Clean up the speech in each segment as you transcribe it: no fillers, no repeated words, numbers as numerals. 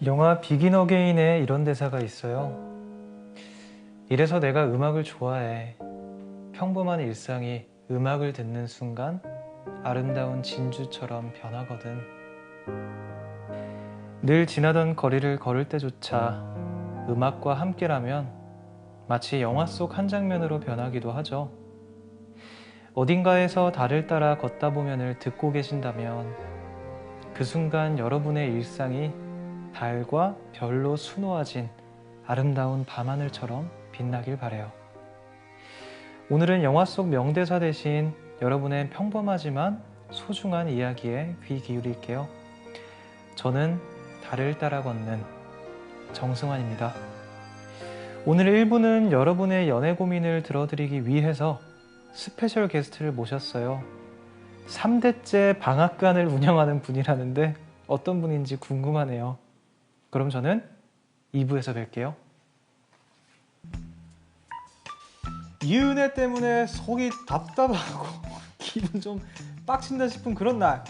영화 비긴 어게인에 이런 대사가 있어요. 이래서 내가 음악을 좋아해. 평범한 일상이 음악을 듣는 순간 아름다운 진주처럼 변하거든. 늘 지나던 거리를 걸을 때조차 음악과 함께라면 마치 영화 속 한 장면으로 변하기도 하죠. 어딘가에서 달을 따라 걷다 보면을 듣고 계신다면 그 순간 여러분의 일상이 달과 별로 수놓아진 아름다운 밤하늘처럼 빛나길 바래요. 오늘은 영화 속 명대사 대신 여러분의 평범하지만 소중한 이야기에 귀 기울일게요. 저는 달을 따라 걷는 정승환입니다. 오늘 1부는 여러분의 연애 고민을 들어드리기 위해서 스페셜 게스트를 모셨어요. 3대째 방앗간을 운영하는 분이라는데 어떤 분인지 궁금하네요. 그럼 저는 2부에서 뵐게요. 이은혜 때문에 속이 답답하고 기분 좀 빡친다 싶은 그런 날,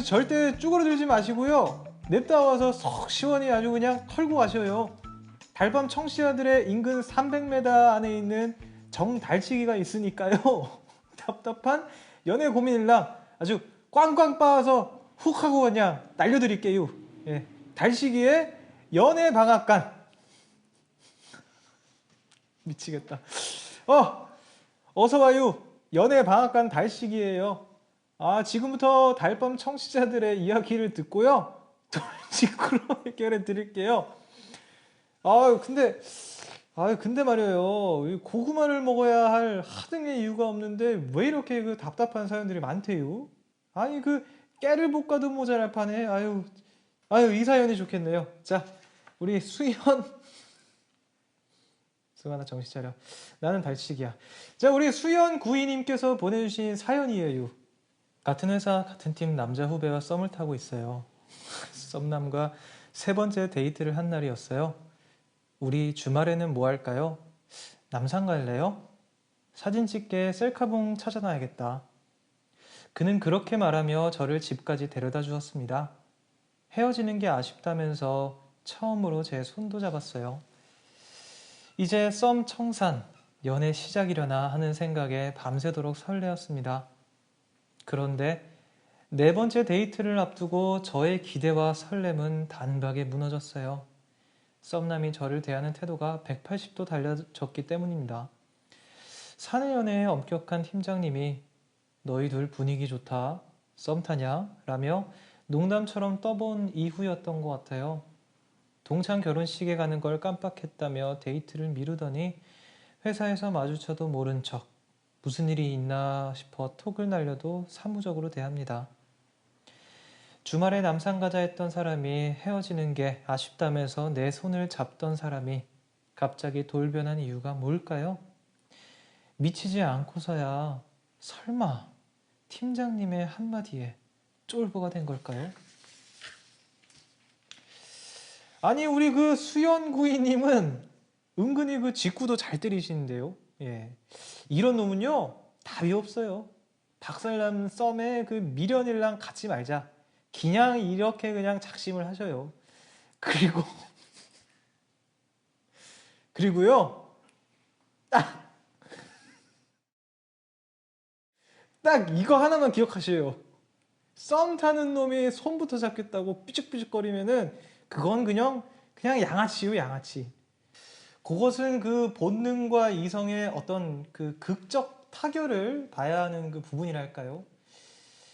절대 쭈그러들지 마시고요. 냅다 와서 속 시원히 아주 그냥 털고 가셔요. 달밤 청취자들의 인근 300m 안에 있는 정달치기가 있으니까요. 답답한 연애 고민일랑 아주 꽝꽝 빠서 훅 하고 그냥 날려드릴게요. 예. 달치기의 연애 방앗간. 미치겠다. 어서 와요. 연애 방앗간 달치기예요. 지금부터 달밤 청취자들의 이야기를 듣고요. 돌직구로 해결해 드릴게요. 근데 말이에요. 고구마를 먹어야 할 하등의 이유가 없는데 왜 이렇게 그 답답한 사연들이 많대요? 깨를 볶아도 모자랄 판에. 이 사연이 좋겠네요. 자, 우리 승환아 정신 차려. 나는 달치기야. 자, 우리 수연 구이님께서 보내주신 사연이에요. 같은 회사 같은 팀 남자 후배와 썸을 타고 있어요. 썸남과 3번째 데이트를 한 날이었어요. 우리 주말에는 뭐 할까요? 남산 갈래요? 사진 찍게 셀카봉 찾아놔야겠다. 그는 그렇게 말하며 저를 집까지 데려다 주었습니다. 헤어지는 게 아쉽다면서 처음으로 제 손도 잡았어요. 이제 썸 청산, 연애 시작이려나 하는 생각에 밤새도록 설레었습니다. 그런데 4번째 데이트를 앞두고 저의 기대와 설렘은 단박에 무너졌어요. 썸남이 저를 대하는 태도가 180도 달라졌기 때문입니다. 사내연애에 엄격한 팀장님이 너희 둘 분위기 좋다, 썸 타냐? 라며 농담처럼 떠본 이후였던 것 같아요. 동창 결혼식에 가는 걸 깜빡했다며 데이트를 미루더니 회사에서 마주쳐도 모른 척 무슨 일이 있나 싶어 톡을 날려도 사무적으로 대합니다. 주말에 남산 가자 했던 사람이 헤어지는 게 아쉽다면서 내 손을 잡던 사람이 갑자기 돌변한 이유가 뭘까요? 미치지 않고서야 설마 팀장님의 한마디에 쫄보가 된 걸까요? 우리 그 수연구이님은 은근히 그 직구도 잘 때리시는데요. 예. 이런 놈은요, 답이 없어요. 박살난 썸에 그 미련이랑 갖지 말자. 그냥 이렇게 그냥 작심을 하셔요. 그리고요, 딱 이거 하나만 기억하세요. 썸 타는 놈이 손부터 잡겠다고 삐죽삐죽거리면은 그건 그냥 양아치요, 양아치. 그것은 그 본능과 이성의 어떤 그 극적 타결을 봐야 하는 그 부분이랄까요?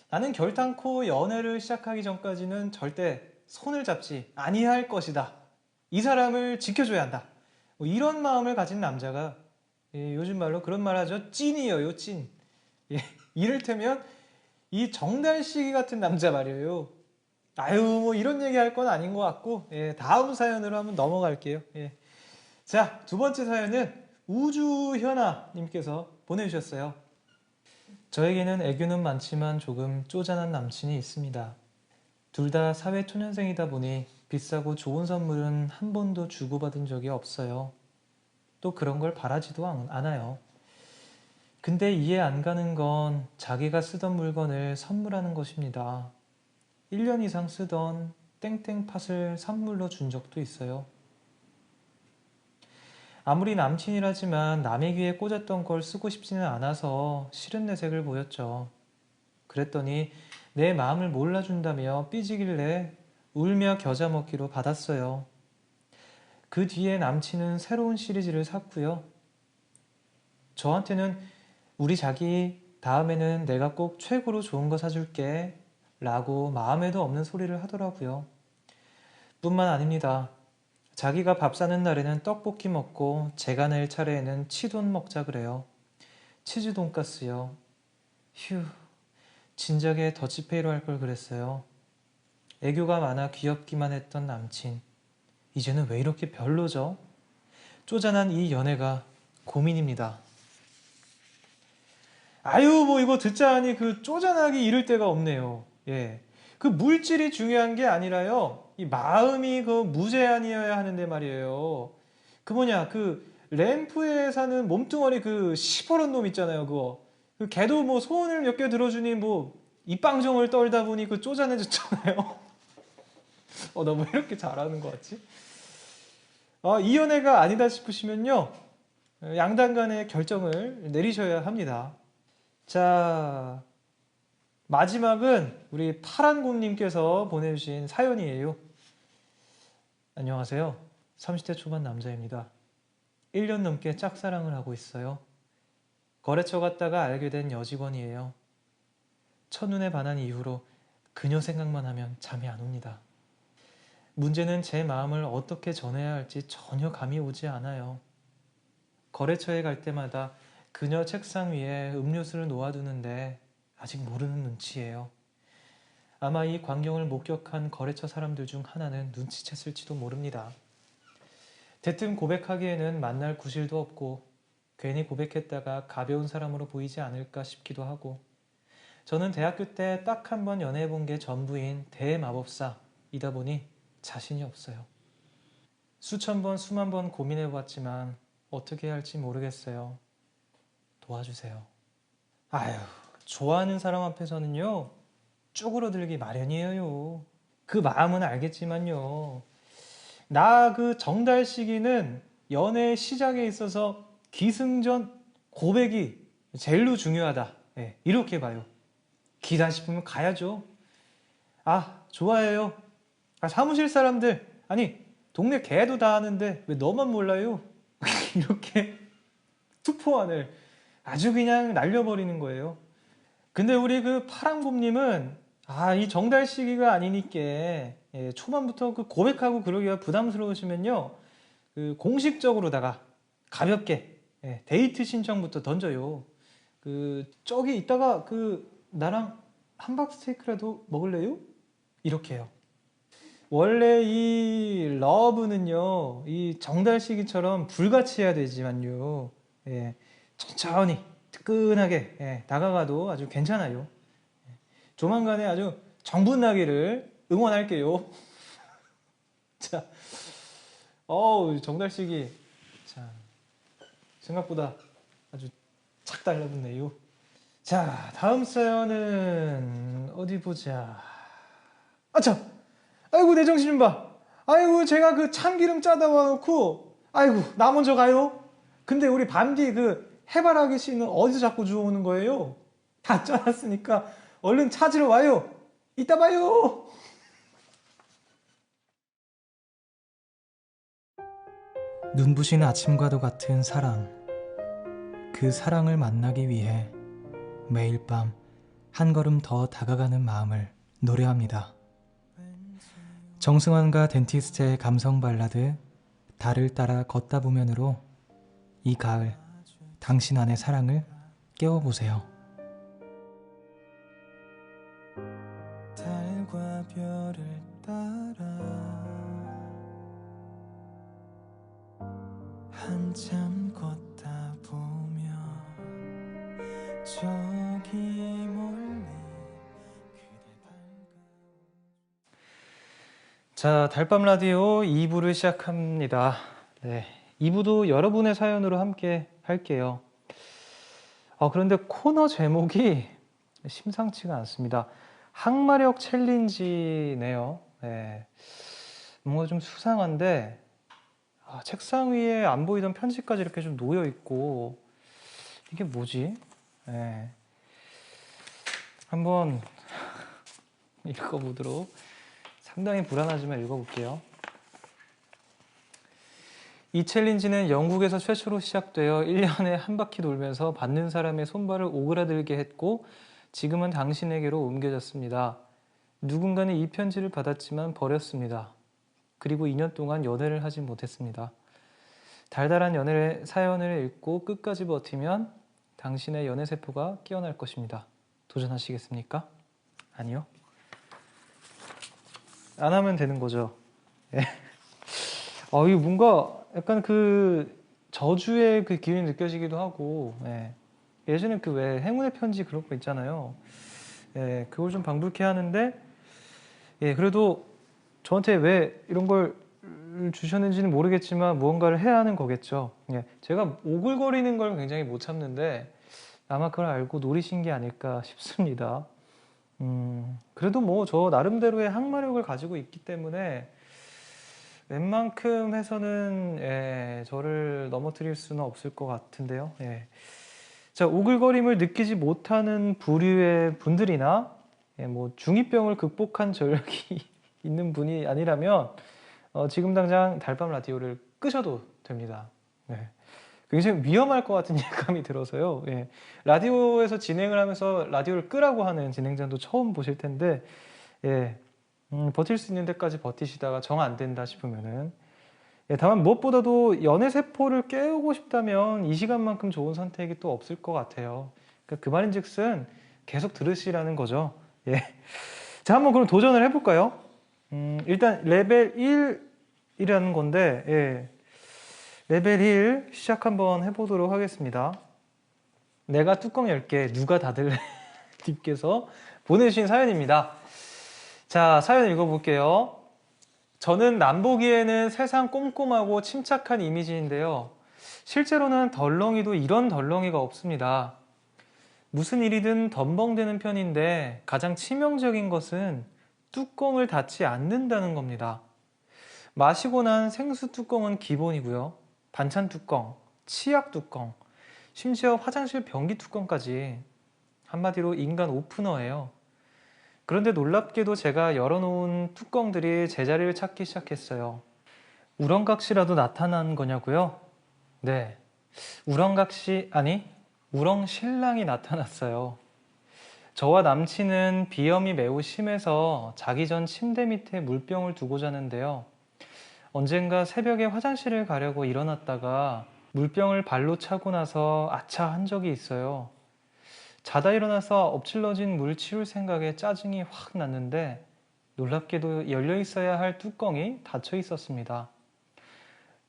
나는 결단코 연애를 시작하기 전까지는 절대 손을 잡지 아니할 것이다. 이 사람을 지켜줘야 한다. 뭐 이런 마음을 가진 남자가, 요즘 말로 그런 말 하죠. 찐이에요, 찐. 이를테면 이 정달식이 같은 남자 말이에요. 뭐 이런 얘기 할 건 아닌 것 같고, 다음 사연으로 한번 넘어갈게요. 자, 2번째 사연은 우주현아님께서 보내주셨어요. 저에게는 애교는 많지만 조금 쪼잔한 남친이 있습니다. 둘 다 사회초년생이다 보니 비싸고 좋은 선물은 한 번도 주고받은 적이 없어요. 또 그런 걸 바라지도 않아요. 근데 이해 안 가는 건 자기가 쓰던 물건을 선물하는 것입니다. 1년 이상 쓰던 땡땡 팥을 선물로 준 적도 있어요. 아무리 남친이라지만 남의 귀에 꽂았던 걸 쓰고 싶지는 않아서 싫은 내색을 보였죠. 그랬더니 내 마음을 몰라준다며 삐지길래 울며 겨자 먹기로 받았어요. 그 뒤에 남친은 새로운 시리즈를 샀고요. 저한테는 우리 자기 다음에는 내가 꼭 최고로 좋은 거 사줄게 라고 마음에도 없는 소리를 하더라고요. 뿐만 아닙니다. 자기가 밥 사는 날에는 떡볶이 먹고 제가 낼 차례에는 치돈 먹자 그래요. 치즈 돈가스요. 휴, 진작에 더치페이로 할 걸 그랬어요. 애교가 많아 귀엽기만 했던 남친. 이제는 왜 이렇게 별로죠? 쪼잔한 이 연애가 고민입니다. 아유, 뭐 이거 듣자니 그 쪼잔하기 이를 데가 없네요. 예. 그 물질이 중요한 게 아니라요. 이 마음이 그 무제한이어야 하는데 말이에요. 그 뭐냐, 그 램프에 사는 몸뚱아리 그 시퍼런 놈 있잖아요. 그거. 그 걔도 뭐 소원을 몇 개 들어주니 뭐 입방정을 떨다 보니 그 쪼잔해졌잖아요. 나 왜 이렇게 잘하는 것 같지? 이 연애가 아니다 싶으시면요. 양당 간의 결정을 내리셔야 합니다. 자, 마지막은 우리 파란곰님께서 보내주신 사연이에요. 안녕하세요. 30대 초반 남자입니다. 1년 넘게 짝사랑을 하고 있어요. 거래처 갔다가 알게 된 여직원이에요. 첫눈에 반한 이후로 그녀 생각만 하면 잠이 안 옵니다. 문제는 제 마음을 어떻게 전해야 할지 전혀 감이 오지 않아요. 거래처에 갈 때마다 그녀 책상 위에 음료수를 놓아두는데 아직 모르는 눈치예요. 아마 이 광경을 목격한 거래처 사람들 중 하나는 눈치챘을지도 모릅니다. 대뜸 고백하기에는 만날 구실도 없고 괜히 고백했다가 가벼운 사람으로 보이지 않을까 싶기도 하고 저는 대학교 때 딱 한 번 연애해본 게 전부인 대마법사이다 보니 자신이 없어요. 수천 번 수만 번 고민해봤지만 어떻게 해야 할지 모르겠어요. 도와주세요. 아유, 좋아하는 사람 앞에서는요 쪼그러들기 마련이에요. 그 마음은 알겠지만요. 나 그 정달 시기는 연애 시작에 있어서 기승전 고백이 제일로 중요하다. 이렇게 봐요. 기다 싶으면 가야죠. 좋아해요. 사무실 사람들, 아니 동네 개도 다 아는데 왜 너만 몰라요? 이렇게 투포안을 아주 그냥 날려버리는 거예요. 근데 우리 그 파랑곰님은 이 정달 시기가 아니니까 초반부터 그 고백하고 그러기가 부담스러우시면요 그 공식적으로다가 가볍게 데이트 신청부터 던져요. 저기 이따가 나랑 함박 스테이크라도 먹을래요? 이렇게 해요. 원래 이 러브는요 이 정달 시기처럼 불같이 해야 되지만요 천천히 뜨끈하게 다가가도 아주 괜찮아요. 조만간에 아주 정분나기를 응원할게요. 자, 정달 시기 자, 생각보다 아주 착 달라붙네요. 자, 다음 사연은 어디 보자. 참! 아이고, 내 정신 좀 봐. 아이고, 제가 그 참기름 짜다 와놓고 아이고, 나 먼저 가요. 근데 우리 밤디 해바라기 씨는 어디서 자꾸 주워오는 거예요? 다 짜놨으니까 얼른 찾으러 와요. 이따 봐요. 눈부신 아침과도 같은 사랑. 그 사랑을 만나기 위해 매일 밤 한 걸음 더 다가가는 마음을 노래합니다. 정승환과 덴티스트의 감성 발라드 달을 따라 걷다 보면으로 이 가을 당신 안의 사랑을 깨워보세요. 달과 별을 따라 한참 걷다 보면 저기 멀리 그대 자, 달밤 라디오 2부를 시작합니다. 네, 2부도 여러분의 사연으로 함께 할게요. 그런데 코너 제목이 심상치가 않습니다. 항마력 챌린지네요. 예. 뭔가 좀 수상한데 책상 위에 안 보이던 편지까지 이렇게 좀 놓여 있고 이게 뭐지? 예. 한번 읽어보도록 상당히 불안하지만 읽어볼게요. 이 챌린지는 영국에서 최초로 시작되어 1년에 한 바퀴 돌면서 받는 사람의 손발을 오그라들게 했고 지금은 당신에게로 옮겨졌습니다. 누군가는 이 편지를 받았지만 버렸습니다. 그리고 2년 동안 연애를 하지 못했습니다. 달달한 연애 사연을 읽고 끝까지 버티면 당신의 연애 세포가 깨어날 것입니다. 도전하시겠습니까? 아니요. 안 하면 되는 거죠. 예. 이거 뭔가 약간 그 저주의 그 기운이 느껴지기도 하고, 예. 예전에 그 왜 행운의 편지 그런 거 있잖아요. 예, 그걸 좀 방불케 하는데, 예, 그래도 저한테 왜 이런 걸 주셨는지는 모르겠지만 무언가를 해야 하는 거겠죠. 예, 제가 오글거리는 걸 굉장히 못 참는데 아마 그걸 알고 노리신 게 아닐까 싶습니다. 그래도 뭐 저 나름대로의 항마력을 가지고 있기 때문에 웬만큼 해서는 예, 저를 넘어뜨릴 수는 없을 것 같은데요. 예. 자, 오글거림을 느끼지 못하는 부류의 분들이나 예, 뭐 중2병을 극복한 전력이 있는 분이 아니라면 지금 당장 달밤 라디오를 끄셔도 됩니다. 네. 굉장히 위험할 것 같은 예감이 들어서요. 예. 라디오에서 진행을 하면서 라디오를 끄라고 하는 진행자도 처음 보실 텐데, 예. 버틸 수 있는 데까지 버티시다가 정 안 된다 싶으면은, 예. 다만 무엇보다도 연애 세포를 깨우고 싶다면 이 시간만큼 좋은 선택이 또 없을 것 같아요. 그러니까 그 말인즉슨 계속 들으시라는 거죠. 예. 자, 한번 그럼 도전을 해볼까요? 일단 레벨 1이라는 건데, 예. 레벨 1 시작 한번 해보도록 하겠습니다. 내가 뚜껑 열게 누가 닫을래? 님께서 보내주신 사연입니다. 자, 사연 읽어볼게요. 저는 남보기에는 세상 꼼꼼하고 침착한 이미지인데요. 실제로는 덜렁이도 이런 덜렁이가 없습니다. 무슨 일이든 덤벙대는 편인데 가장 치명적인 것은 뚜껑을 닫지 않는다는 겁니다. 마시고 난 생수 뚜껑은 기본이고요. 반찬 뚜껑, 치약 뚜껑, 심지어 화장실 변기 뚜껑까지 한마디로 인간 오프너예요. 그런데 놀랍게도 제가 열어놓은 뚜껑들이 제자리를 찾기 시작했어요. 우렁각시라도 나타난 거냐고요? 네, 우렁신랑이 나타났어요. 저와 남친은 비염이 매우 심해서 자기 전 침대 밑에 물병을 두고 자는데요. 언젠가 새벽에 화장실을 가려고 일어났다가 물병을 발로 차고 나서 아차 한 적이 있어요. 자다 일어나서 엎질러진 물 치울 생각에 짜증이 확 났는데 놀랍게도 열려 있어야 할 뚜껑이 닫혀 있었습니다.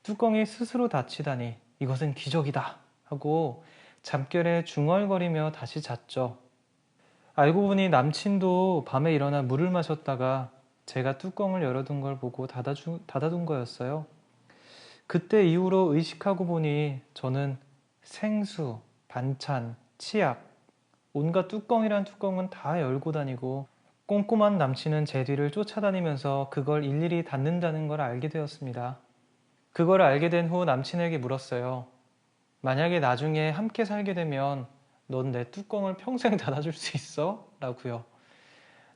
뚜껑이 스스로 닫히다니 이것은 기적이다 하고 잠결에 중얼거리며 다시 잤죠. 알고 보니 남친도 밤에 일어나 물을 마셨다가 제가 뚜껑을 열어둔 걸 보고 닫아둔 거였어요. 그때 이후로 의식하고 보니 저는 생수, 반찬, 치약, 온갖 뚜껑이란 뚜껑은 다 열고 다니고 꼼꼼한 남친은 제 뒤를 쫓아다니면서 그걸 일일이 닫는다는 걸 알게 되었습니다. 그걸 알게 된 후 남친에게 물었어요. 만약에 나중에 함께 살게 되면 넌 내 뚜껑을 평생 닫아줄 수 있어? 라고요.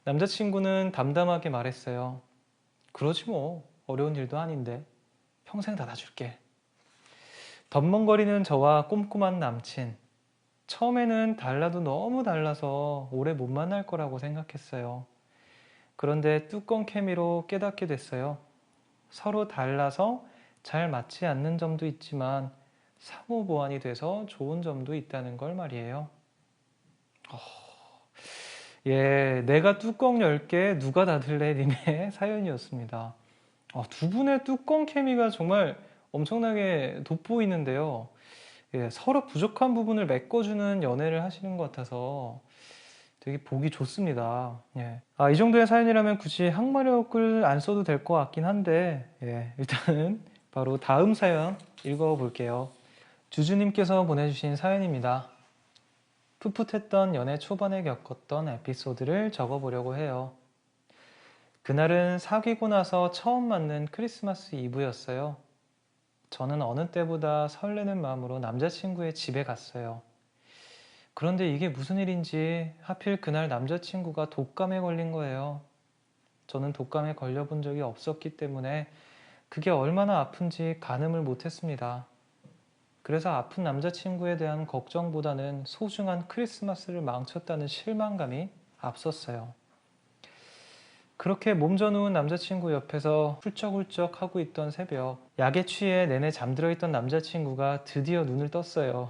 남자친구는 담담하게 말했어요. 그러지 뭐, 어려운 일도 아닌데 평생 닫아줄게. 덤벙거리는 저와 꼼꼼한 남친. 처음에는 달라도 너무 달라서 오래 못 만날 거라고 생각했어요. 그런데 뚜껑 케미로 깨닫게 됐어요. 서로 달라서 잘 맞지 않는 점도 있지만 상호 보완이 돼서 좋은 점도 있다는 걸 말이에요. 예, 내가 뚜껑 10개 누가 닫을래 님의 사연이었습니다. 두 분의 뚜껑 케미가 정말 엄청나게 돋보이는데요. 예, 서로 부족한 부분을 메꿔주는 연애를 하시는 것 같아서 되게 보기 좋습니다. 예. 이 정도의 사연이라면 굳이 항마력을 안 써도 될 것 같긴 한데, 예, 일단은 바로 다음 사연 읽어볼게요. 주주님께서 보내주신 사연입니다. 풋풋했던 연애 초반에 겪었던 에피소드를 적어보려고 해요. 그날은 사귀고 나서 처음 맞는 크리스마스 이브였어요. 저는 어느 때보다 설레는 마음으로 남자친구의 집에 갔어요. 그런데 이게 무슨 일인지 하필 그날 남자친구가 독감에 걸린 거예요. 저는 독감에 걸려본 적이 없었기 때문에 그게 얼마나 아픈지 가늠을 못했습니다. 그래서 아픈 남자친구에 대한 걱정보다는 소중한 크리스마스를 망쳤다는 실망감이 앞섰어요. 그렇게 몸져 누운 남자친구 옆에서 훌쩍훌쩍 하고 있던 새벽, 약에 취해 내내 잠들어 있던 남자친구가 드디어 눈을 떴어요.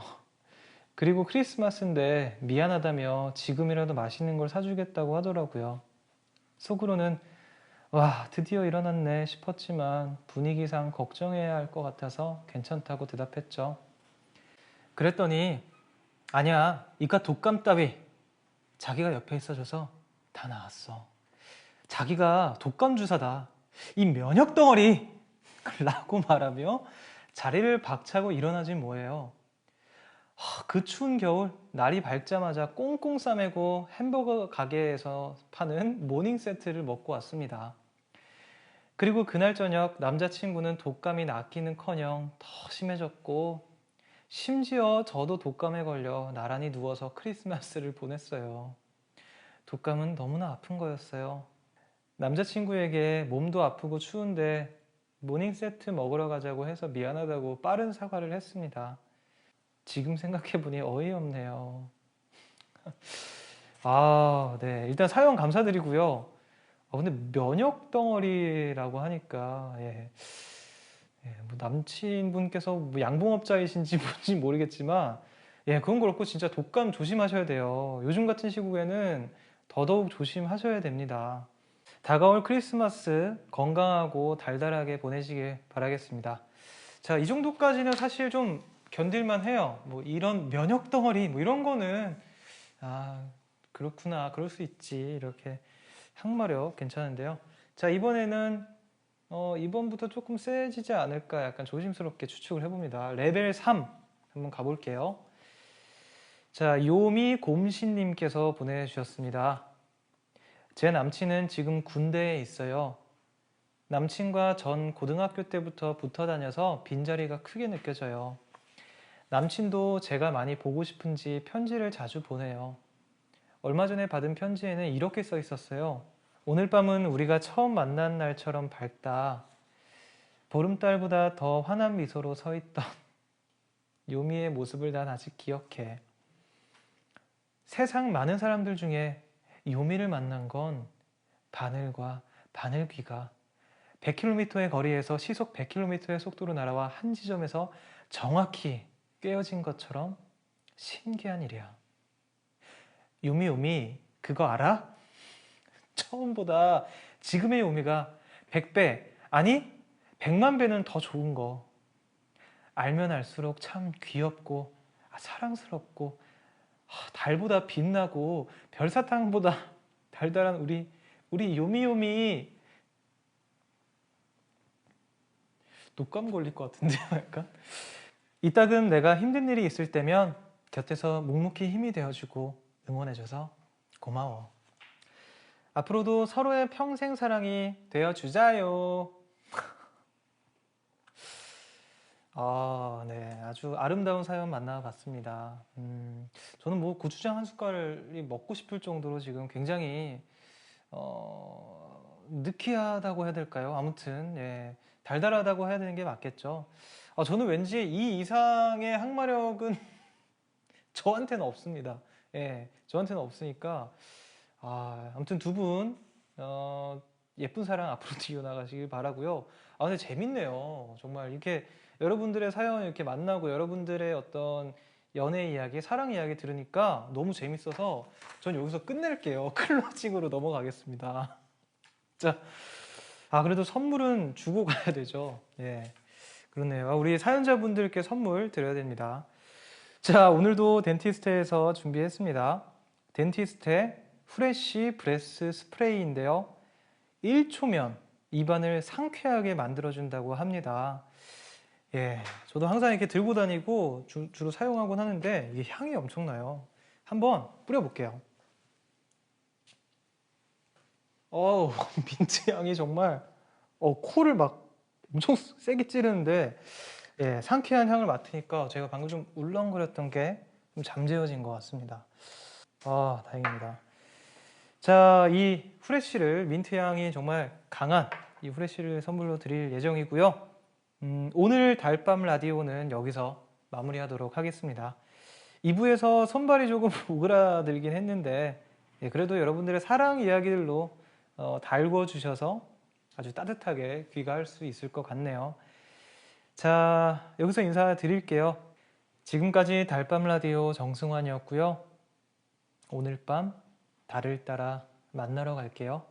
그리고 크리스마스인데 미안하다며 지금이라도 맛있는 걸 사주겠다고 하더라고요. 속으로는 와, 드디어 일어났네 싶었지만 분위기상 걱정해야 할 것 같아서 괜찮다고 대답했죠. 그랬더니 아니야, 이깟 독감 따위 자기가 옆에 있어줘서 다 나았어. 자기가 독감 주사다. 이 면역 덩어리! 라고 말하며 자리를 박차고 일어나지 뭐예요. 그 추운 겨울 날이 밝자마자 꽁꽁 싸매고 햄버거 가게에서 파는 모닝 세트를 먹고 왔습니다. 그리고 그날 저녁 남자친구는 독감이 낫기는커녕 더 심해졌고 심지어 저도 독감에 걸려 나란히 누워서 크리스마스를 보냈어요. 독감은 너무나 아픈 거였어요. 남자친구에게 몸도 아프고 추운데 모닝 세트 먹으러 가자고 해서 미안하다고 빠른 사과를 했습니다. 지금 생각해보니 어이없네요. 네. 일단 사연 감사드리고요. 근데 면역 덩어리라고 하니까, 뭐 남친분께서 뭐 양봉업자이신지 뭔지 모르겠지만, 그건 그렇고 진짜 독감 조심하셔야 돼요. 요즘 같은 시국에는 더더욱 조심하셔야 됩니다. 다가올 크리스마스 건강하고 달달하게 보내시길 바라겠습니다. 자, 이 정도까지는 사실 좀 견딜만 해요. 뭐 이런 면역 덩어리 뭐 이런 거는 그렇구나, 그럴 수 있지, 이렇게 항마력 괜찮은데요. 자, 이번에는 이번부터 조금 세지지 않을까 약간 조심스럽게 추측을 해봅니다. 레벨 3 한번 가볼게요. 자, 요미 곰신님께서 보내주셨습니다. 제 남친은 지금 군대에 있어요. 남친과 전 고등학교 때부터 붙어 다녀서 빈자리가 크게 느껴져요. 남친도 제가 많이 보고 싶은지 편지를 자주 보내요. 얼마 전에 받은 편지에는 이렇게 써 있었어요. 오늘 밤은 우리가 처음 만난 날처럼 밝다. 보름달보다 더 환한 미소로 서 있던 요미의 모습을 난 아직 기억해. 세상 많은 사람들 중에 요미를 만난 건 바늘과 바늘귀가 100km의 거리에서 시속 100km의 속도로 날아와 한 지점에서 정확히 꿰어진 것처럼 신기한 일이야. 요미, 그거 알아? 처음보다 지금의 요미가 100배, 아니 100만 배는 더 좋은 거. 알면 알수록 참 귀엽고 사랑스럽고 달보다 빛나고 별사탕보다 달달한 우리 요미. 독감 걸릴 것 같은데요, 약간. 이따금 내가 힘든 일이 있을 때면 곁에서 묵묵히 힘이 되어주고 응원해줘서 고마워. 앞으로도 서로의 평생 사랑이 되어주자요. 네. 아주 아름다운 사연 만나봤습니다. 저는 뭐 고추장 한 숟갈이 먹고 싶을 정도로 지금 굉장히, 느끼하다고 해야 될까요? 아무튼, 달달하다고 해야 되는 게 맞겠죠. 저는 왠지 이 이상의 항마력은 저한테는 없습니다. 저한테는 없으니까, 아무튼 두 분, 예쁜 사랑 앞으로도 이어나가시길 바라고요. 근데 재밌네요. 정말 이렇게 여러분들의 사연 이렇게 만나고 여러분들의 어떤 연애 이야기, 사랑 이야기 들으니까 너무 재밌어서 전 여기서 끝낼게요. 클로징으로 넘어가겠습니다. 자, 그래도 선물은 주고 가야 되죠. 그렇네요. 우리 사연자분들께 선물 드려야 됩니다. 자, 오늘도 덴티스트에서 준비했습니다. 덴티스트의 프레쉬 브레스 스프레이인데요. 1초면 입안을 상쾌하게 만들어준다고 합니다. 저도 항상 이렇게 들고 다니고 주로 사용하곤 하는데 이게 향이 엄청나요. 한번 뿌려볼게요. 어우, 민트 향이 정말 코를 막 엄청 세게 찌르는데 예, 상쾌한 향을 맡으니까 제가 방금 좀 울렁거렸던 게 좀 잠재워진 것 같습니다. 아, 다행입니다. 자, 이 후레쉬를 민트 향이 정말 강한 이 후레쉬를 선물로 드릴 예정이고요. 오늘 달밤 라디오는 여기서 마무리하도록 하겠습니다. 2부에서 손발이 조금 오그라들긴 했는데 예, 그래도 여러분들의 사랑 이야기들로 달궈주셔서 아주 따뜻하게 귀가할 수 있을 것 같네요. 자, 여기서 인사드릴게요. 지금까지 달밤 라디오 정승환이었고요. 오늘 밤 달을 따라 만나러 갈게요.